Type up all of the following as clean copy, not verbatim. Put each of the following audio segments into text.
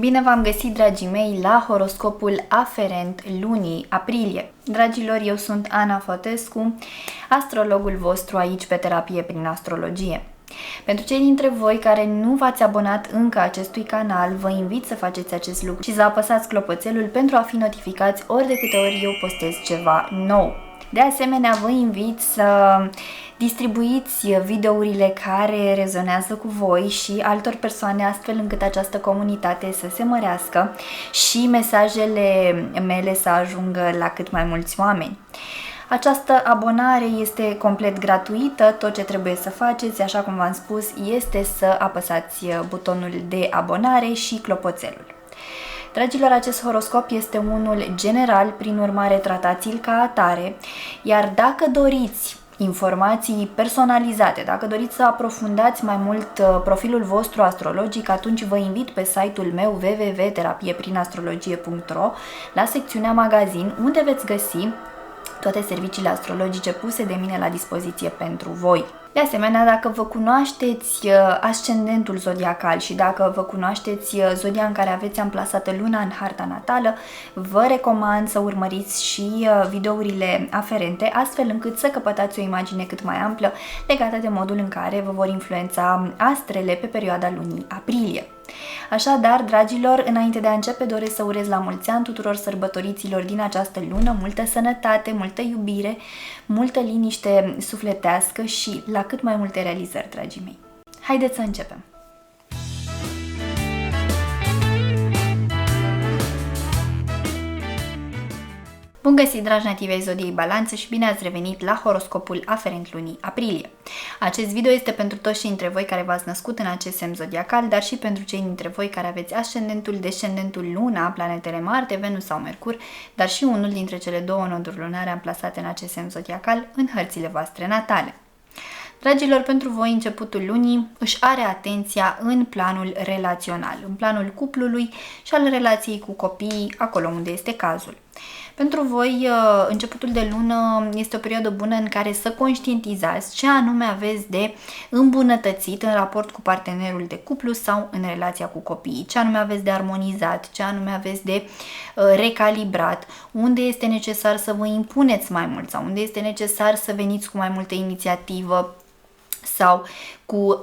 Bine v-am găsit, dragii mei, la horoscopul aferent lunii aprilie. Dragilor, eu sunt Ana Fătescu, astrologul vostru aici pe Terapie prin Astrologie. Pentru cei dintre voi care nu v-ați abonat încă acestui canal, vă invit să faceți acest lucru și să apăsați clopoțelul pentru a fi notificați ori de câte ori eu postez ceva nou. De asemenea, vă invit să distribuiți videourile care rezonează cu voi și altor persoane, astfel încât această comunitate să se mărească și mesajele mele să ajungă la cât mai mulți oameni. Această abonare este complet gratuită, tot ce trebuie să faceți, așa cum v-am spus, este să apăsați butonul de abonare și clopoțelul. Dragilor, acest horoscop este unul general, prin urmare tratați-l ca atare, iar dacă doriți informații personalizate, dacă doriți să aprofundați mai mult profilul vostru astrologic, atunci vă invit pe site-ul meu www.terapieprin-astrologie.ro la secțiunea magazin, unde veți găsi toate serviciile astrologice puse de mine la dispoziție pentru voi. De asemenea, dacă vă cunoașteți ascendentul zodiacal și dacă vă cunoașteți zodia în care aveți amplasată luna în harta natală, vă recomand să urmăriți și videourile aferente, astfel încât să căpătați o imagine cât mai amplă legată de modul în care vă vor influența astrele pe perioada lunii aprilie. Așadar, dragilor, înainte de a începe, doresc să urez la mulți ani tuturor sărbătoriților din această lună, multă sănătate, multă iubire, multă liniște sufletească și la cât mai multe realizări, dragii mei. Haideți să începem! Bun găsit, dragi nativi ai zodiei Balanță, și bine ați revenit la horoscopul aferent lunii aprilie. Acest video este pentru toți cei dintre voi care v-ați născut în acest semn zodiacal, dar și pentru cei dintre voi care aveți ascendentul, descendentul, luna, planetele Marte, Venus sau Mercur, dar și unul dintre cele două noduri lunare amplasate în acest semn zodiacal în hărțile voastre natale. Dragilor, pentru voi începutul lunii își are atenția în planul relațional, în planul cuplului și al relației cu copiii, acolo unde este cazul. Pentru voi, începutul de lună este o perioadă bună în care să conștientizați ce anume aveți de îmbunătățit în raport cu partenerul de cuplu sau în relația cu copiii, ce anume aveți de armonizat, ce anume aveți de recalibrat, unde este necesar să vă impuneți mai mult sau unde este necesar să veniți cu mai multă inițiativă sau cu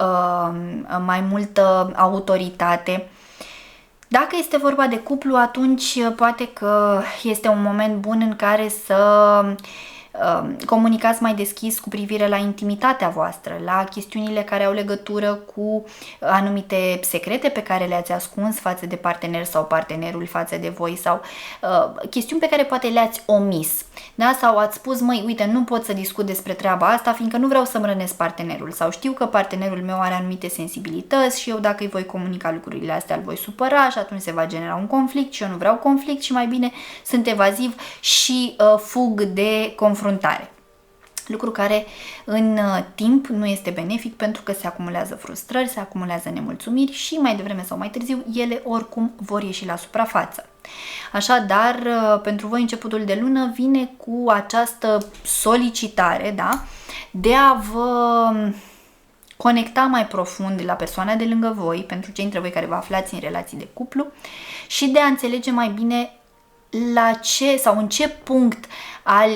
mai multă autoritate. Dacă este vorba de cuplu, atunci poate că este un moment bun în care să comunicați mai deschis cu privire la intimitatea voastră, la chestiunile care au legătură cu anumite secrete pe care le-ați ascuns față de partener sau partenerul față de voi sau chestiuni pe care poate le-ați omis. Da? Sau ați spus, măi, uite, nu pot să discut despre treaba asta fiindcă nu vreau să-mi rănesc partenerul sau știu că partenerul meu are anumite sensibilități și eu dacă îi voi comunica lucrurile astea îl voi supăra și atunci se va genera un conflict și eu nu vreau conflict și mai bine sunt evaziv și fug de confruntare. Lucru care în timp nu este benefic pentru că se acumulează frustrări, se acumulează nemulțumiri și mai devreme sau mai târziu ele oricum vor ieși la suprafață. Așadar, pentru voi începutul de lună vine cu această solicitare, da, de a vă conecta mai profund la persoana de lângă voi, pentru cei dintre voi care vă aflați în relații de cuplu și de a înțelege mai bine la ce sau în ce punct al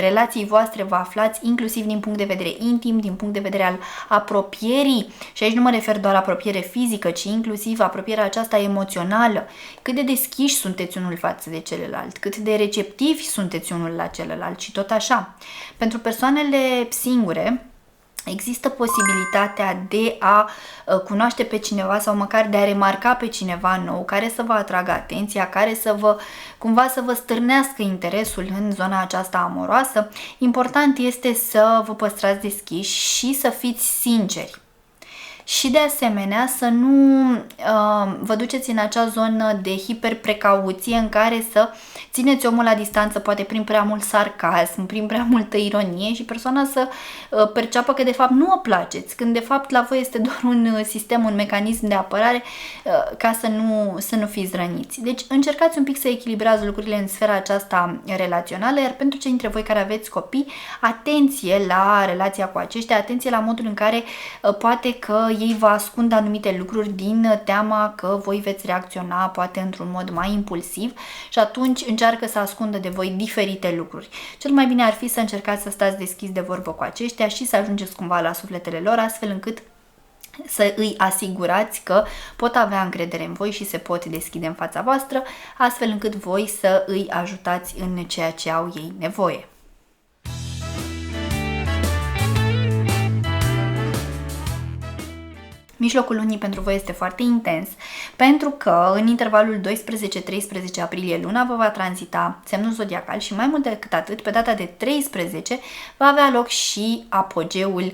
relației voastre vă aflați, inclusiv din punct de vedere intim, din punct de vedere al apropierii, și aici nu mă refer doar apropiere fizică, ci inclusiv apropierea aceasta emoțională, cât de deschiși sunteți unul față de celălalt, cât de receptivi sunteți unul la celălalt și tot așa. Pentru persoanele singure, există posibilitatea de a cunoaște pe cineva sau măcar de a remarca pe cineva nou care să vă atragă atenția, care să vă cumva să vă stârnească interesul în zona aceasta amoroasă. Important este să vă păstrați deschiși și să fiți sinceri. Și de asemenea să nu vă duceți în acea zonă de hiperprecauție în care să țineți omul la distanță, poate prin prea mult sarcasm, prin prea multă ironie și persoana să perceapă că de fapt nu o placeți, când de fapt la voi este doar un sistem, un mecanism de apărare ca să nu fiți răniți. Deci încercați un pic să echilibrați lucrurile în sfera aceasta relațională, iar pentru cei dintre voi care aveți copii, atenție la relația cu aceștia, atenție la modul în care poate că ei vă ascund anumite lucruri din teama că voi veți reacționa poate într-un mod mai impulsiv și atunci încearcă să ascundă de voi diferite lucruri. Cel mai bine ar fi să încercați să stați deschiși de vorbă cu aceștia și să ajungeți cumva la sufletele lor, astfel încât să îi asigurați că pot avea încredere în voi și se pot deschide în fața voastră, astfel încât voi să îi ajutați în ceea ce au ei nevoie. Mijlocul lunii pentru voi este foarte intens, pentru că în intervalul 12-13 aprilie luna vă va tranzita semnul zodiacal și mai mult decât atât, pe data de 13 va avea loc și apogeul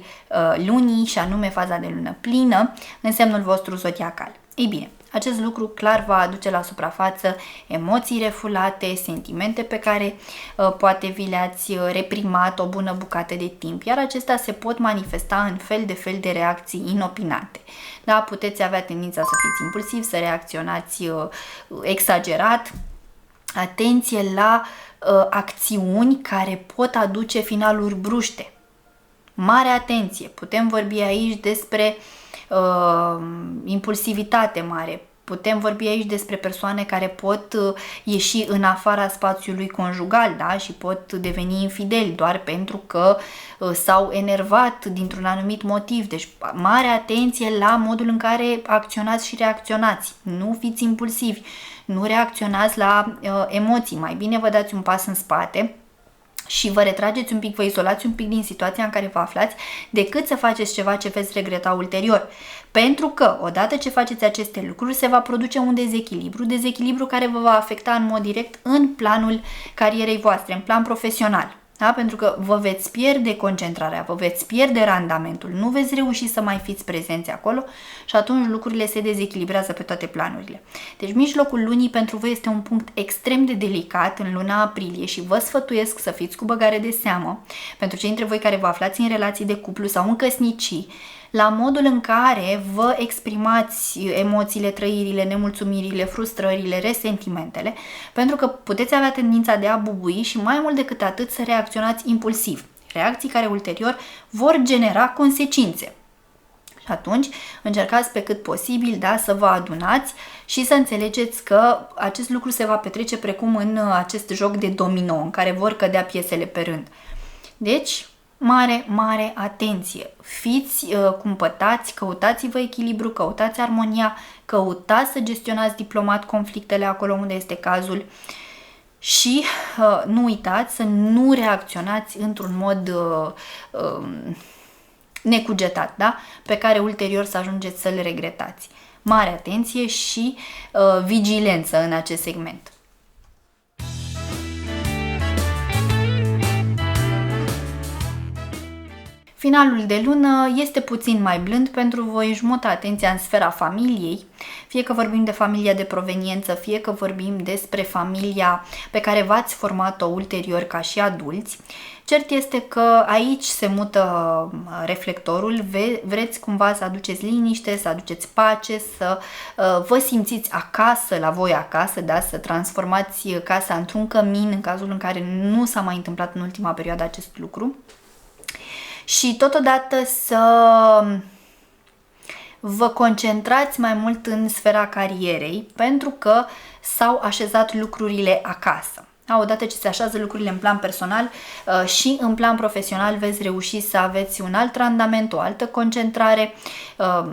lunii, și anume faza de lună plină în semnul vostru zodiacal. Ei bine, acest lucru clar va aduce la suprafață emoții refulate, sentimente pe care poate vi le-ați reprimat o bună bucată de timp, iar acestea se pot manifesta în fel de reacții inopinate. Da, puteți avea tendința să fiți impulsivi, să reacționați exagerat. Atenție la acțiuni care pot aduce finaluri bruște. Mare atenție! Putem vorbi aici despre impulsivitate mare. Putem vorbi aici despre persoane care pot ieși în afara spațiului conjugal, da? Și pot deveni infideli doar pentru că s-au enervat dintr-un anumit motiv. Deci mare atenție la modul în care acționați și reacționați. Nu fiți impulsivi, nu reacționați la emoții. Mai bine vă dați un pas în spate și vă retrageți un pic, vă izolați un pic din situația în care vă aflați, decât să faceți ceva ce veți regreta ulterior. Pentru că, odată ce faceți aceste lucruri, se va produce un dezechilibru care vă va afecta în mod direct în planul carierei voastre, în plan profesional. Da? Pentru că vă veți pierde concentrarea, vă veți pierde randamentul, nu veți reuși să mai fiți prezenți acolo și atunci lucrurile se dezechilibrează pe toate planurile. Deci mijlocul lunii pentru voi este un punct extrem de delicat în luna aprilie și vă sfătuiesc să fiți cu băgare de seamă pentru cei dintre voi care vă aflați în relații de cuplu sau în căsnicii, la modul în care vă exprimați emoțiile, trăirile, nemulțumirile, frustrările, resentimentele, pentru că puteți avea tendința de a bubui și mai mult decât atât să reacționați impulsiv, reacții care ulterior vor genera consecințe. Și atunci încercați pe cât posibil, da, să vă adunați și să înțelegeți că acest lucru se va petrece precum în acest joc de domino în care vor cădea piesele pe rând. Deci, mare atenție! Fiți cumpătați, căutați-vă echilibru, căutați armonia, căutați să gestionați diplomat conflictele acolo unde este cazul și nu uitați să nu reacționați într-un mod necugetat, da? Pe care ulterior să ajungeți să le regretați. Mare atenție și vigilență în acest segment. Finalul de lună este puțin mai blând pentru voi, își mută atenția în sfera familiei, fie că vorbim de familia de proveniență, fie că vorbim despre familia pe care v-ați format-o ulterior ca și adulți. Cert este că aici se mută reflectorul, vreți cumva să aduceți liniște, să aduceți pace, să vă simțiți acasă, la voi acasă, da? Să transformați casa într-un cămin în cazul în care nu s-a mai întâmplat în ultima perioadă acest lucru. Și totodată să vă concentrați mai mult în sfera carierei, pentru că s-au așezat lucrurile acasă. Odată ce se așează lucrurile în plan personal și în plan profesional veți reuși să aveți un alt randament, o altă concentrare,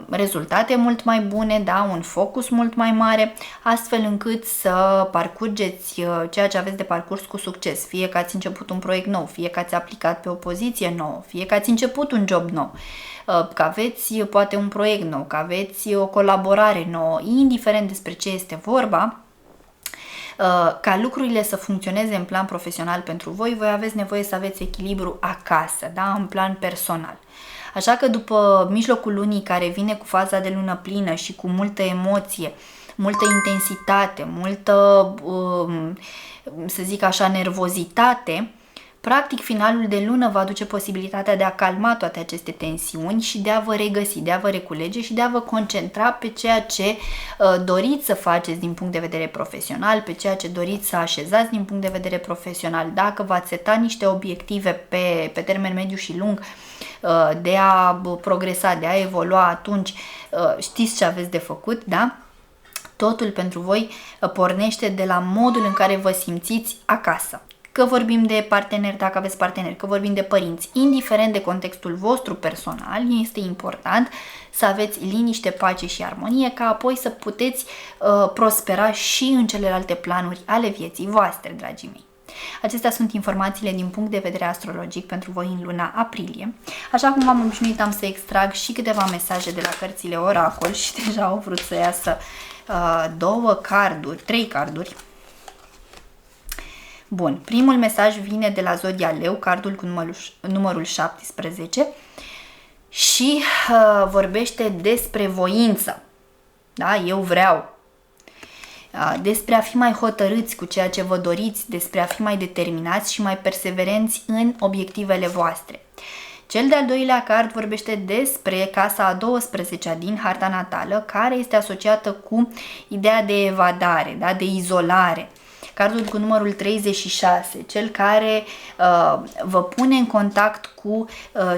rezultate mult mai bune, da? Un focus mult mai mare, astfel încât să parcurgeți ceea ce aveți de parcurs cu succes. Fie că ați început un proiect nou, fie că ați aplicat pe o poziție nouă, fie că ați început un job nou, că aveți poate un proiect nou, că aveți o colaborare nouă, indiferent despre ce este vorba. Ca lucrurile să funcționeze în plan profesional pentru voi, voi aveți nevoie să aveți echilibru acasă, da? În plan personal. Așa că după mijlocul lunii care vine cu faza de lună plină și cu multă emoție, multă intensitate, multă, să zic așa, nervozitate, Practic, finalul de lună va aduce posibilitatea de a calma toate aceste tensiuni și de a vă regăsi, de a vă reculege și de a vă concentra pe ceea ce doriți să faceți din punct de vedere profesional, pe ceea ce doriți să așezați din punct de vedere profesional. Dacă v-ați setat niște obiective pe termen mediu și lung de a progresa, de a evolua, atunci știți ce aveți de făcut, da? Totul pentru voi pornește de la modul în care vă simțiți acasă. Că vorbim de parteneri, dacă aveți parteneri, că vorbim de părinți, indiferent de contextul vostru personal, este important să aveți liniște, pace și armonie, ca apoi să puteți prospera și în celelalte planuri ale vieții voastre, dragii mei. Acestea sunt informațiile din punct de vedere astrologic pentru voi în luna aprilie. Așa cum v-am obișnuit, am să extrag și câteva mesaje de la cărțile Oracol și deja au vrut să iasă trei carduri. Bun, primul mesaj vine de la Zodia Leu, cardul cu numărul 17 și vorbește despre voință. Da, eu vreau. Despre a fi mai hotărâți cu ceea ce vă doriți, despre a fi mai determinați și mai perseverenți în obiectivele voastre. Cel de-al doilea card vorbește despre casa a 12-a din harta natală, care este asociată cu ideea de evadare, da, de izolare. Cardul cu numărul 36, cel care vă pune în contact cu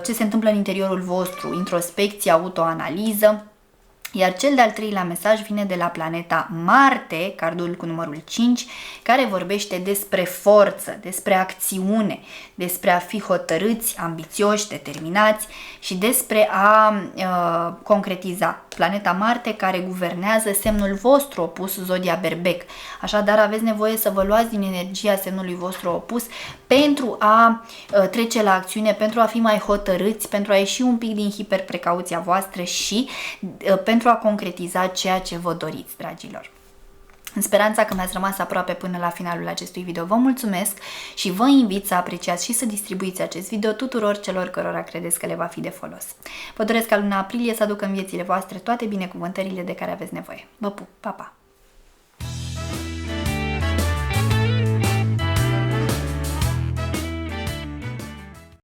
ce se întâmplă în interiorul vostru, introspecție, autoanaliză. Iar cel de-al treilea mesaj vine de la planeta Marte, cardul cu numărul 5, care vorbește despre forță, despre acțiune, despre a fi hotărâți, ambițioși, determinați și despre a concretiza. Planeta Marte care guvernează semnul vostru opus, Zodia Berbec. Așadar, aveți nevoie să vă luați din energia semnului vostru opus pentru a trece la acțiune, pentru a fi mai hotărâți, pentru a ieși un pic din hiperprecauția voastră și pentru a concretiza ceea ce vă doriți, dragilor. În speranța că mi-ați rămas aproape până la finalul acestui video, vă mulțumesc și vă invit să apreciați și să distribuiți acest video tuturor celor cărora credeți că le va fi de folos. Vă doresc ca luna aprilie să aducă în viețile voastre toate binecuvântările de care aveți nevoie. Vă pup! Pa, pa!